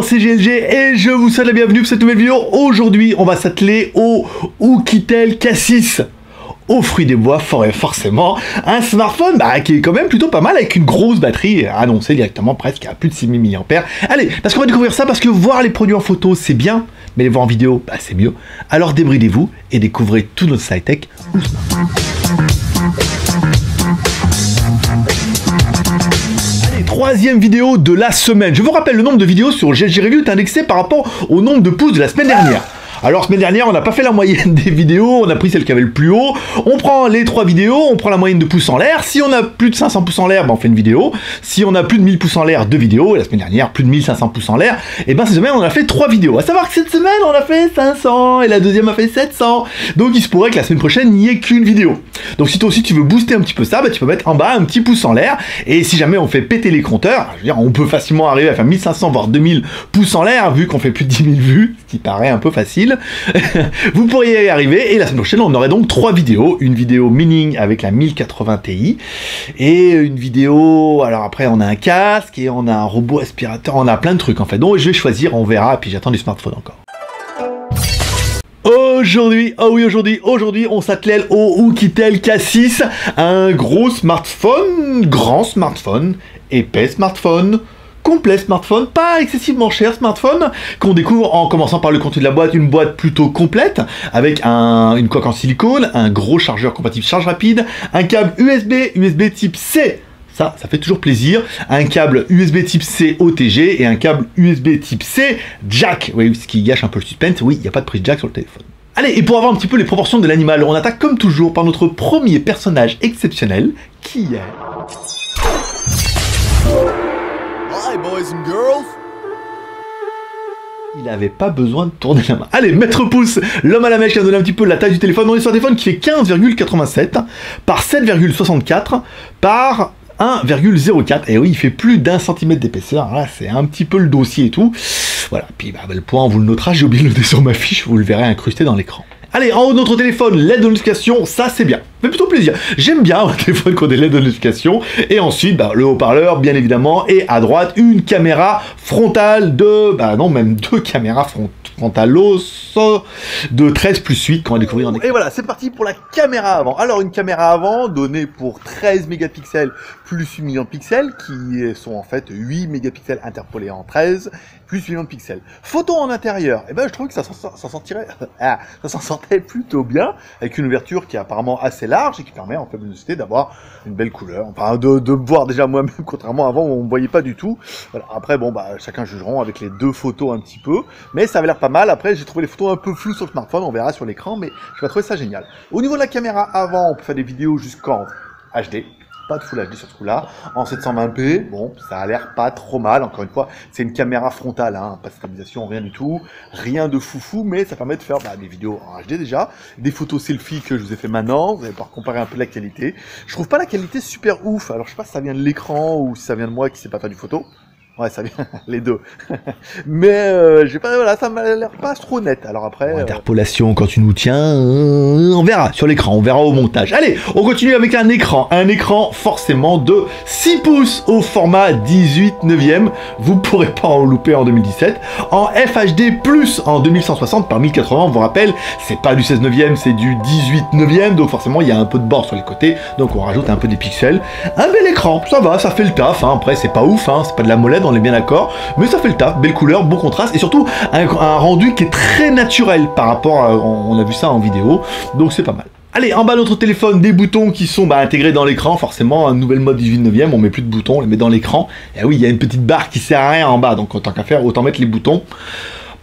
C'est GLG et je vous souhaite la bienvenue pour cette nouvelle vidéo. Aujourd'hui, on va s'atteler au Oukitel K6. Au fruit des bois, forcément, un smartphone qui est quand même plutôt pas mal avec une grosse batterie annoncée directement presque à plus de 6000 mAh. Allez, parce qu'on va découvrir ça, parce que voir les produits en photo c'est bien, mais les voir en vidéo c'est mieux. Alors débridez-vous et découvrez tout notre high-tech. Troisième vidéo de la semaine. Je vous rappelle, le nombre de vidéos sur GLG Review est indexé par rapport au nombre de pouces de la semaine dernière. Alors, semaine dernière, on n'a pas fait la moyenne des vidéos, on a pris celle qui avait le plus haut. On prend les 3 vidéos, on prend la moyenne de pouces en l'air. Si on a plus de 500 pouces en l'air, on fait une vidéo. Si on a plus de 1000 pouces en l'air, 2 vidéos. Et la semaine dernière, plus de 1500 pouces en l'air. Et cette semaine, on a fait 3 vidéos. À savoir que cette semaine, on a fait 500 et la deuxième a fait 700. Donc, il se pourrait que la semaine prochaine, il n'y ait qu'une vidéo. Donc, si toi aussi, tu veux booster un petit peu ça, tu peux mettre en bas un petit pouce en l'air. Et si jamais on fait péter les compteurs, je veux dire, on peut facilement arriver à faire 1500 voire 2000 pouces en l'air, vu qu'on fait plus de 10 000 vues, ce qui paraît un peu facile. Vous pourriez y arriver, et la semaine prochaine on aurait donc 3 vidéos, une vidéo mining avec la 1080 Ti, et une vidéo, alors après on a un casque, et on a un robot aspirateur, on a plein de trucs en fait, donc je vais choisir, on verra, puis j'attends du smartphone encore. Aujourd'hui, aujourd'hui, on s'attelle au Oukitel K6, un gros smartphone, grand smartphone, épais smartphone, complet smartphone, pas excessivement cher smartphone, qu'on découvre en commençant par le contenu de la boîte, une boîte plutôt complète, avec une coque en silicone, un gros chargeur compatible charge rapide, un câble USB type C, ça fait toujours plaisir, un câble USB type C OTG et un câble USB type C jack, oui, ce qui gâche un peu le suspense, oui, il n'y a pas de prise jack sur le téléphone. Allez, et pour avoir un petit peu les proportions de l'animal, on attaque comme toujours par notre premier personnage exceptionnel, qui est... Hi boys and girls. Il n'avait pas besoin de tourner la main. Allez, Maître Pouce, l'homme à la mèche qui a donné un petit peu la taille du téléphone. On est sur un téléphone qui fait 15,87 par 7,64 par 1,04. Et oui, il fait plus d'1 cm d'épaisseur. Là, c'est un petit peu le dossier et tout. Voilà, puis le point, on vous le notera. J'ai oublié de le noter sur ma fiche. Vous le verrez incrusté dans l'écran. Allez, en haut de notre téléphone, LED de notification, ça c'est bien. Fait plutôt plaisir. J'aime bien un téléphone qui a des LED de notification. Et ensuite, le haut-parleur, bien évidemment. Et à droite, une caméra frontale de... non, même 2 caméras frontalos de 13+8 qu'on va découvrir en écran. Et voilà, c'est parti pour la caméra avant. Alors, une caméra avant donnée pour 13 mégapixels plus 8 millions de pixels, qui sont en fait 8 mégapixels interpolés en 13, plus 8 millions de pixels. Photo en intérieur, et je trouve que ça s'en sortait plutôt bien, avec une ouverture qui est apparemment assez large et qui permet en fait d'avoir une belle couleur, enfin de voir déjà moi-même, contrairement à avant où on ne voyait pas du tout. Voilà. Après chacun jugeront avec les 2 photos un petit peu, mais ça avait l'air pas mal. Après j'ai trouvé les photos un peu floues sur le smartphone, on verra sur l'écran, mais je vais trouver ça génial. Au niveau de la caméra avant, on peut faire des vidéos jusqu'en HD. Pas de Full HD sur ce coup-là, en 720p, bon, ça a l'air pas trop mal, encore une fois, c'est une caméra frontale, pas de stabilisation, rien du tout, rien de foufou, mais ça permet de faire des vidéos en HD déjà, des photos selfie que je vous ai fait maintenant, vous allez pouvoir comparer un peu la qualité. Je trouve pas la qualité super ouf, alors je sais pas si ça vient de l'écran ou si ça vient de moi qui sais pas faire du photo. Ouais, ça vient, les deux. Mais, j'ai pas, voilà, ça m'a l'air pas trop net. Alors après... Interpolation, quand tu nous tiens, on verra sur l'écran, on verra au montage. Allez, on continue avec un écran forcément de 6 pouces au format 18/9. Vous pourrez pas en louper en 2017. En FHD+, en 2160 par 1080, on vous rappelle, c'est pas du 16/9, c'est du 18/9, donc forcément il y a un peu de bord sur les côtés, donc on rajoute un peu des pixels. Un bel écran, ça va, ça fait le taf, après c'est pas ouf, c'est pas de la molette, on est bien d'accord, mais ça fait le taf, belle couleur, beau contraste, et surtout un rendu qui est très naturel par rapport à, on a vu ça en vidéo, donc c'est pas mal. Allez, en bas de notre téléphone, des boutons qui sont intégrés dans l'écran, forcément, un nouvel mode 18/9, on met plus de boutons, on les met dans l'écran, et oui, il y a une petite barre qui sert à rien en bas, donc en tant qu'à faire, autant mettre les boutons.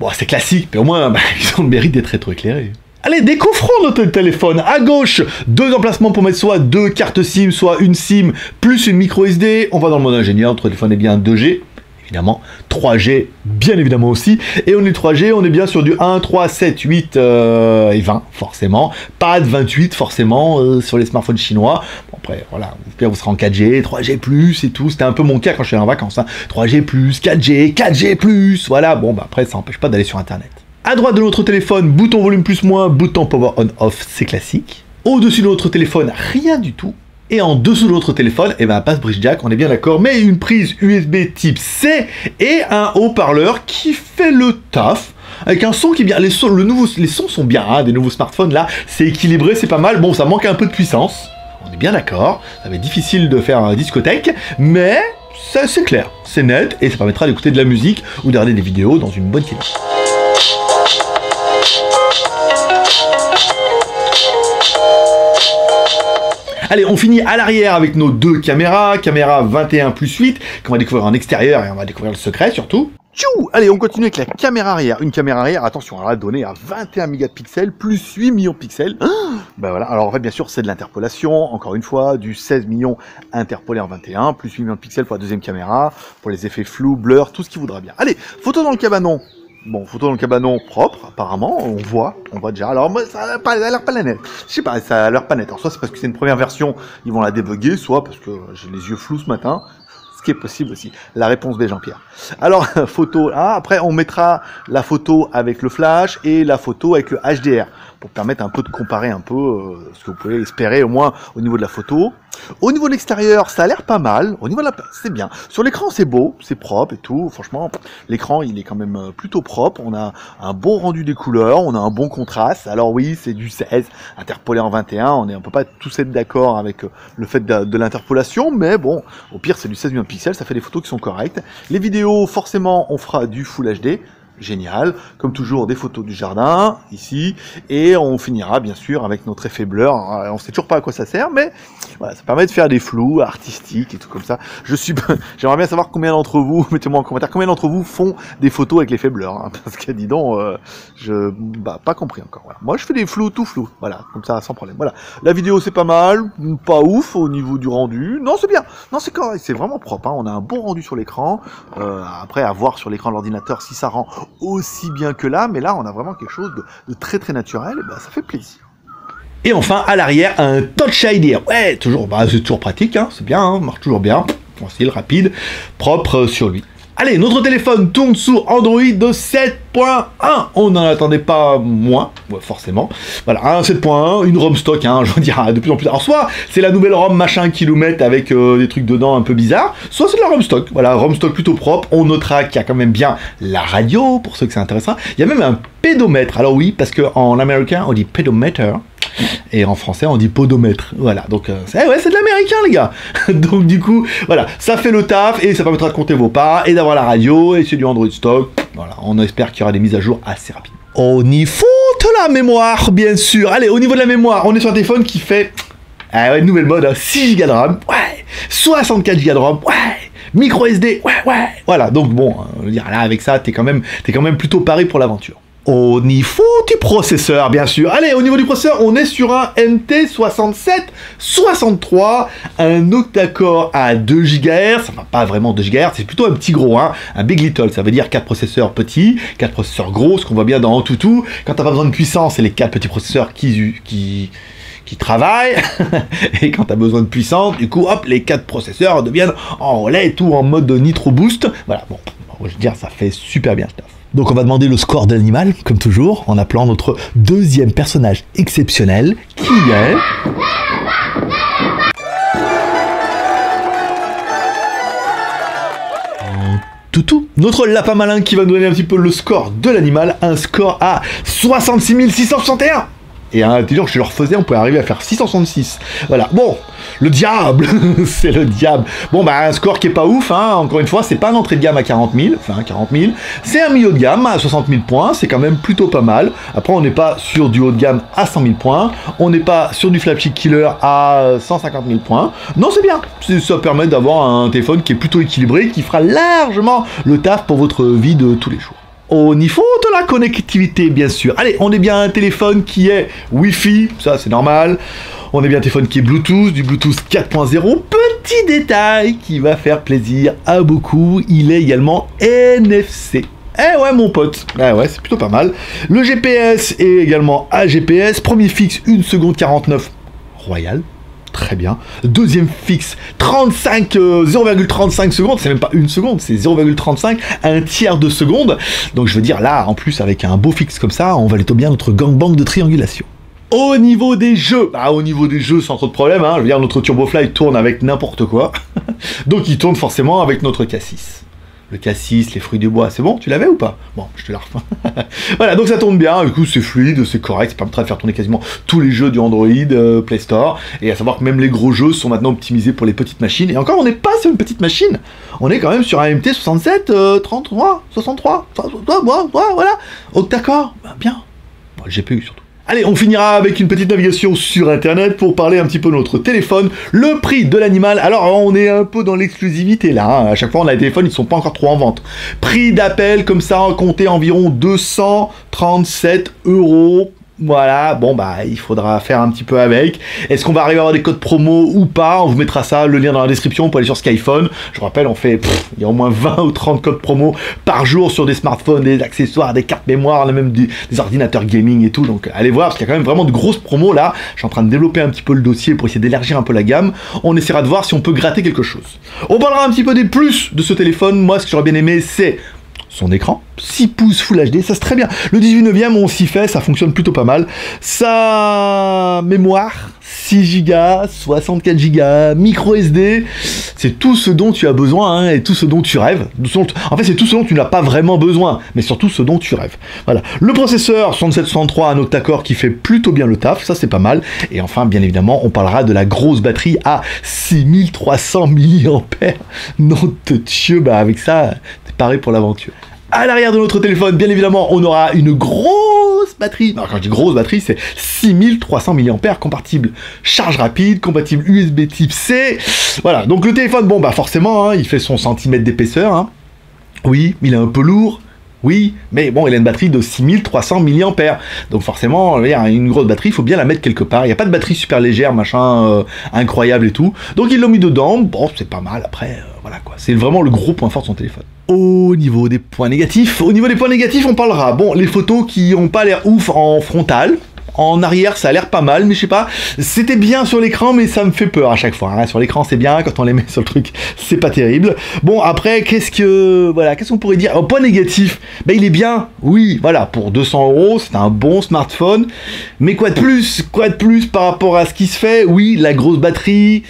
Bon, c'est classique, mais au moins, ils ont le mérite d'être rétroéclairés. Allez, découvrons notre téléphone. À gauche, 2 emplacements pour mettre soit 2 cartes SIM, soit une SIM, plus une micro SD. On va dans le mode ingénieur, notre téléphone est bien 2G. Évidemment, 3G, bien évidemment aussi, et on est 3G, on est bien sur du 1, 3, 7, 8 et 20, forcément, pas de 28, forcément, sur les smartphones chinois. Bon, après, voilà, vous serez en 4G, 3G+, et tout, c'était un peu mon cas quand je suis en vacances, 3G+, 4G, 4G+, voilà, bon, après, ça n'empêche pas d'aller sur Internet. À droite de notre téléphone, bouton volume plus moins, bouton power on off, c'est classique. Au-dessus de notre téléphone, rien du tout. Et en dessous de notre téléphone, eh ben, passe bridge jack, on est bien d'accord, mais une prise USB type C et un haut-parleur qui fait le taf. Avec un son qui est bien, les sons sont bien, hein, des nouveaux smartphones là, c'est équilibré, c'est pas mal. Bon, ça manque un peu de puissance, on est bien d'accord, ça va être difficile de faire un discothèque, mais c'est clair, c'est net, et ça permettra d'écouter de la musique ou de regarder des vidéos dans une bonne qualité. Allez, on finit à l'arrière avec nos deux caméras, caméra 21+8, qu'on va découvrir en extérieur et on va découvrir le secret surtout. Tchou! Allez, on continue avec la caméra arrière. Une caméra arrière, attention, elle va donner à 21 mégapixels plus 8 millions de pixels. Ben voilà, alors en fait, bien sûr, c'est de l'interpolation, encore une fois, du 16 millions interpolé en 21, plus 8 millions de pixels pour la deuxième caméra, pour les effets flou, blur, tout ce qui voudra bien. Allez, photo dans le cabanon. Bon, photo dans le cabanon propre, apparemment, on voit déjà. Alors, moi, ça a l'air pas net. Je sais pas, ça a l'air pas net. Alors, soit c'est parce que c'est une première version, ils vont la débugger, soit parce que j'ai les yeux flous ce matin, ce qui est possible aussi. La réponse B, Jean-Pierre. Alors, photo, après, on mettra la photo avec le flash et la photo avec le HDR, pour permettre un peu de comparer un peu ce que vous pouvez espérer, au moins au niveau de la photo. Au niveau de l'extérieur, ça a l'air pas mal. Au niveau de la c'est bien. Sur l'écran, c'est beau, c'est propre et tout. Franchement, l'écran, il est quand même plutôt propre. On a un bon rendu des couleurs, on a un bon contraste. Alors oui, c'est du 16 interpolé en 21. On peut pas tous être d'accord avec le fait de l'interpolation, mais bon, au pire, c'est du 16 millions de pixels. Ça fait des photos qui sont correctes. Les vidéos, forcément, on fera du Full HD. Génial, comme toujours des photos du jardin, ici, et on finira bien sûr avec notre effet blur. On sait toujours pas à quoi ça sert, mais voilà, ça permet de faire des flous artistiques et tout comme ça. J'aimerais bien savoir combien d'entre vous, mettez-moi en commentaire, combien d'entre vous font des photos avec l'effet blur, hein, parce que dis donc, pas compris encore. Voilà. Moi je fais des flous, tout flou, voilà, comme ça, sans problème. Voilà, la vidéo c'est pas mal, pas ouf au niveau du rendu, non c'est bien, non c'est correct, c'est vraiment propre, hein. On a un bon rendu sur l'écran, après à voir sur l'écran de l'ordinateur si ça rend aussi bien que là, mais là on a vraiment quelque chose de très très naturel, et ça fait plaisir. Et enfin à l'arrière un Touch ID, ouais toujours, c'est toujours pratique, hein, c'est bien, hein, marche toujours bien, facile, rapide, propre sur lui. Allez, notre téléphone tourne sous Android de 7.1. On n'en attendait pas moins, ouais, forcément. Voilà, un 7.1, une ROM stock, hein, je veux dire, de plus en plus. Alors, soit c'est la nouvelle ROM machin qu'ils nous mettent avec des trucs dedans un peu bizarres, soit c'est de la ROM stock. Voilà, ROM stock plutôt propre. On notera qu'il y a quand même bien la radio, pour ceux que c'est intéressant. Il y a même un pédomètre. Alors oui, parce qu'en américain, on dit pédomètre. Et en français, on dit podomètre. Voilà, donc c'est de l'américain, les gars. Donc du coup, voilà, ça fait le taf et ça permettra de compter vos pas et d'avoir la radio et c'est du Android stock. Voilà, on espère qu'il y aura des mises à jour assez rapides. On y faut de la mémoire, bien sûr. Allez, au niveau de la mémoire, on est sur un téléphone qui fait nouvelle mode, 6 Go de RAM, ouais, 64 Go de RAM, ouais. Micro SD, ouais. Voilà, donc bon, là avec ça, t'es quand même plutôt paré pour l'aventure. On y faut du processeur, bien sûr. Allez, au niveau du processeur, on est sur un MT6763, un octa-core à 2 GHz, enfin pas vraiment 2 GHz, c'est plutôt un petit gros, hein, un Big Little, ça veut dire 4 processeurs petits, 4 processeurs gros, ce qu'on voit bien dans Antutu. Quand t'as pas besoin de puissance, c'est les 4 petits processeurs qui travaillent, et quand t'as besoin de puissance, du coup, hop, les 4 processeurs deviennent en relais, tout en mode Nitro Boost. Voilà, bon, je veux dire, ça fait super bien ce taf. Donc on va demander le score de l'animal, comme toujours, en appelant notre deuxième personnage exceptionnel, qui est... Toutou, notre lapin malin qui va nous donner un petit peu le score de l'animal, un score à 66 661. Et intelligent, je le refaisais, on pouvait arriver à faire 666. Voilà, bon, le diable, c'est le diable. Bon, un score qui est pas ouf, hein, encore une fois, c'est pas un entrée de gamme à 40 000, c'est un milieu de gamme à 60 000 points, c'est quand même plutôt pas mal. Après, on n'est pas sur du haut de gamme à 100 000 points, on n'est pas sur du flagship killer à 150 000 points. Non, c'est bien, ça permet d'avoir un téléphone qui est plutôt équilibré, qui fera largement le taf pour votre vie de tous les jours. On y faut de la connectivité, bien sûr. Allez, on est bien un téléphone qui est Wi-Fi, ça c'est normal. On est bien un téléphone qui est Bluetooth, du Bluetooth 4.0. Petit détail qui va faire plaisir à beaucoup, il est également NFC. Eh ouais mon pote, ouais c'est plutôt pas mal. Le GPS est également AGPS, premier fixe 1 seconde 49 royal. très bien. Deuxième fixe, 0,35 secondes, c'est même pas une seconde, c'est 0,35, un tiers de seconde. Donc je veux dire, là, en plus, avec un beau fixe comme ça, on va plutôt bien notre gangbang de triangulation. Au niveau des jeux, sans trop de problème, hein, je veux dire, notre Turbofly tourne avec n'importe quoi. Donc il tourne forcément avec notre K6. Le K6, les fruits du bois, c'est bon? Tu l'avais ou pas? Bon, je te la refais. Voilà, donc ça tourne bien, du coup c'est fluide, c'est correct, ça permettra de faire tourner quasiment tous les jeux du Android Play Store, et à savoir que même les gros jeux sont maintenant optimisés pour les petites machines, et encore on n'est pas sur une petite machine, on est quand même sur un MT67, 33, 63, voilà, octa-core, bien, bon, le GPU surtout. Allez, on finira avec une petite navigation sur internet pour parler un petit peu de notre téléphone, le prix de l'animal. Alors on est un peu dans l'exclusivité là, hein. À chaque fois on a des téléphones, ils sont pas encore trop en vente. Prix d'appel comme ça, compté environ 237 €. Voilà, bon bah il faudra faire un petit peu avec. Est-ce qu'on va arriver à avoir des codes promo ou pas? On vous mettra ça, le lien dans la description pour aller sur Skyphone. Je vous rappelle, on fait, il y a au moins 20 ou 30 codes promo par jour sur des smartphones, des accessoires, des cartes mémoire, on a même des ordinateurs gaming et tout. Donc allez voir, parce qu'il y a quand même vraiment de grosses promos là. Je suis en train de développer un petit peu le dossier pour essayer d'élargir un peu la gamme. On essaiera de voir si on peut gratter quelque chose. On parlera un petit peu des plus de ce téléphone. Moi, ce que j'aurais bien aimé, c'est son écran, 6 pouces Full HD, ça c'est très bien. Le 18/9, on s'y fait, ça fonctionne plutôt pas mal. Sa mémoire, 6 Go, 64 Go, micro SD, c'est tout ce dont tu as besoin, hein, et tout ce dont tu rêves. En fait, c'est tout ce dont tu n'as pas vraiment besoin, mais surtout ce dont tu rêves. Voilà. Le processeur 6763, un octa-core qui fait plutôt bien le taf, ça c'est pas mal. Et enfin, bien évidemment, on parlera de la grosse batterie à 6300 mAh. Non de Dieu, bah avec ça, t'es paré pour l'aventure. À l'arrière de notre téléphone, bien évidemment, on aura une grosse batterie. Alors quand je dis grosse batterie, c'est 6300 mAh, compatible charge rapide, compatible USB type C. Voilà, donc le téléphone, bon bah forcément, hein, il fait son centimètre d'épaisseur. Hein. Oui, il est un peu lourd. Oui, mais bon, il a une batterie de 6300 mAh. Donc forcément, une grosse batterie, il faut bien la mettre quelque part. Il n'y a pas de batterie super légère, machin, incroyable et tout. Donc ils l'ont mis dedans. Bon, c'est pas mal. Après, voilà quoi. C'est vraiment le gros point fort de son téléphone. Au niveau des points négatifs, on parlera. Bon, les photos qui n'ont pas l'air ouf en frontal. En arrière, ça a l'air pas mal, mais je sais pas. C'était bien sur l'écran, mais ça me fait peur à chaque fois. Hein. Sur l'écran, c'est bien. Quand on les met sur le truc, c'est pas terrible. Bon, après, qu'est-ce qu'on pourrait dire? Un point négatif, ben, il est bien. Oui, voilà, pour 200 €, c'est un bon smartphone. Mais quoi de plus? Quoi de plus par rapport à ce qui se fait? Oui, la grosse batterie.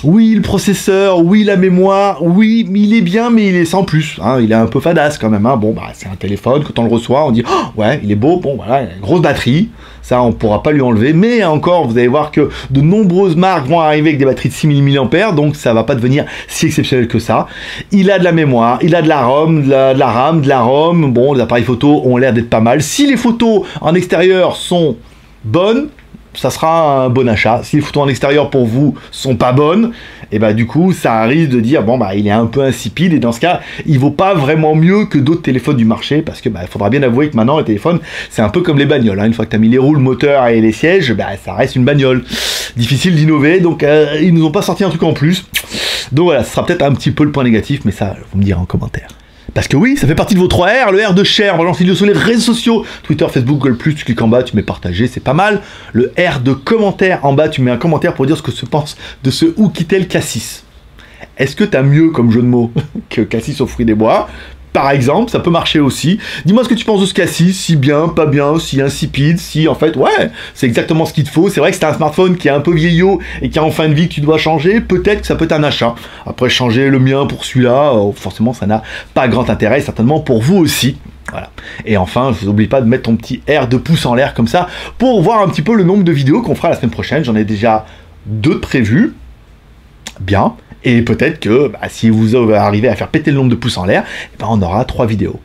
Oui, le processeur. Oui, la mémoire. Oui, mais il est bien, mais il est sans plus. Hein. Il est un peu fadasse quand même. Hein. Bon, bah, c'est un téléphone. Quand on le reçoit, on dit oh, ouais, il est beau. Bon, voilà, une grosse batterie. Ça, on pourra pas lui enlever. Mais encore, vous allez voir que de nombreuses marques vont arriver avec des batteries de 6000 mAh, donc ça va pas devenir si exceptionnel que ça. Il a de la mémoire, il a de la ROM, de la RAM, de la ROM. Bon, les appareils photo ont l'air d'être pas mal. Si les photos en extérieur sont bonnes, ça sera un bon achat. Si les photos en extérieur pour vous sont pas bonnes, et bah du coup ça risque de dire bon bah il est un peu insipide, et dans ce cas il vaut pas vraiment mieux que d'autres téléphones du marché, parce que bah il faudra bien avouer que maintenant les téléphones c'est un peu comme les bagnoles, hein. Une fois que tu as mis les roues, le moteur et les sièges, bah ça reste une bagnole. Difficile d'innover, donc ils nous ont pas sorti un truc en plus. Donc voilà, ce sera peut-être un petit peu le point négatif, mais ça vous me direz en commentaire. Parce que oui, ça fait partie de vos 3 R, le R de share, on va lancer une vidéo sur les réseaux sociaux, Twitter, Facebook, Google+, tu cliques en bas, tu mets partager, c'est pas mal. Le R de commentaire, en bas, tu mets un commentaire pour dire ce que tu penses de ce Oukitel K6. Est-ce que t'as mieux comme jeu de mots que K6 aux fruits des bois? Par exemple, ça peut marcher aussi. Dis-moi ce que tu penses de ce K6, si bien, pas bien, si insipide, si en fait, ouais, c'est exactement ce qu'il te faut. C'est vrai que c'est un smartphone qui est un peu vieillot et qui est en fin de vie que tu dois changer. Peut-être que ça peut être un achat. Après, changer le mien pour celui-là, forcément, ça n'a pas grand intérêt, certainement pour vous aussi. Voilà. Et enfin, je vous oublie pas de mettre ton petit R de pouce en l'air comme ça pour voir un petit peu le nombre de vidéos qu'on fera la semaine prochaine. J'en ai déjà 2 prévues. Bien. Et peut-être que bah, si vous arrivez à faire péter le nombre de pouces en l'air, bah, on aura 3 vidéos.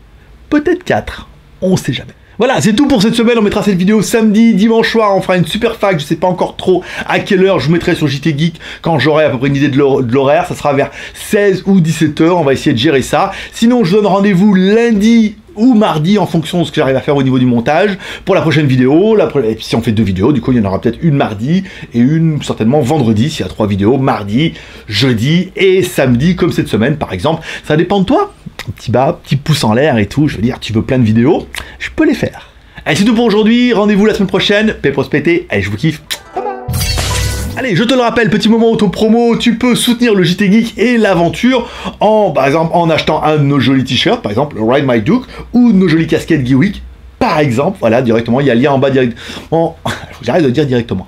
Peut-être 4. On sait jamais. Voilà, c'est tout pour cette semaine. On mettra cette vidéo samedi, dimanche soir. On fera une super fac. Je sais pas encore trop à quelle heure. Je vous mettrai sur JT Geek quand j'aurai à peu près une idée de l'horaire. Ça sera vers 16 ou 17 h. On va essayer de gérer ça. Sinon, je vous donne rendez-vous lundi ou mardi en fonction de ce que j'arrive à faire au niveau du montage pour la prochaine vidéo. Et puis si on fait 2 vidéos, du coup il y en aura peut-être une mardi et une certainement vendredi s'il y a 3 vidéos, mardi, jeudi et samedi comme cette semaine par exemple. Ça dépend de toi. Petit pouce en l'air et tout. Je veux dire, tu veux plein de vidéos, je peux les faire. Allez, c'est tout pour aujourd'hui. Rendez-vous la semaine prochaine. Paix, prospérité. Allez, je vous kiffe. Bye bye. Allez, je te le rappelle, petit moment auto-promo, tu peux soutenir le JT Geek et l'aventure par exemple, en achetant un de nos jolis t-shirts, par exemple, le Ride My Duke, ou nos jolies casquettes Geewick, par exemple, voilà, directement, il y a le lien en bas directement, j'arrête de dire directement,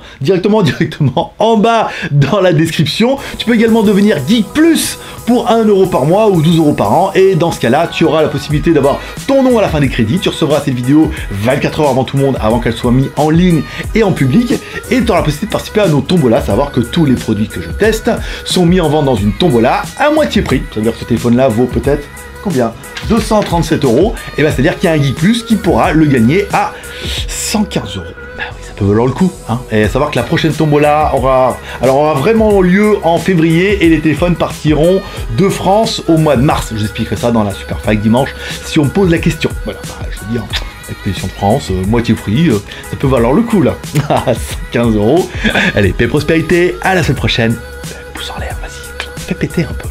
en bas dans la description. Tu peux également devenir Geek Plus pour 1 € par mois ou 12 € par an, et dans ce cas-là, tu auras la possibilité d'avoir ton nom à la fin des crédits, tu recevras cette vidéo 24 heures avant tout le monde, avant qu'elle soit mise en ligne et en public, et tu auras la possibilité de participer à nos tombolas, savoir que tous les produits que je teste sont mis en vente dans une tombola à moitié prix, ça veut dire que ce téléphone-là vaut peut-être combien 237 €, et bien c'est-à-dire qu'il y a un Geek Plus qui pourra le gagner à 115 €. Bah oui, ça peut valoir le coup, hein. Et savoir que la prochaine tombola aura vraiment lieu en février, et les téléphones partiront de France au mois de mars. Je vous expliquerai ça dans la Super Fac dimanche, si on me pose la question. Voilà, bah, je veux dire, expédition de France, moitié prix, ça peut valoir le coup là, à 115 €. Allez, paix prospérité, à la semaine prochaine. Pouce en l'air, vas-y, fais péter un peu.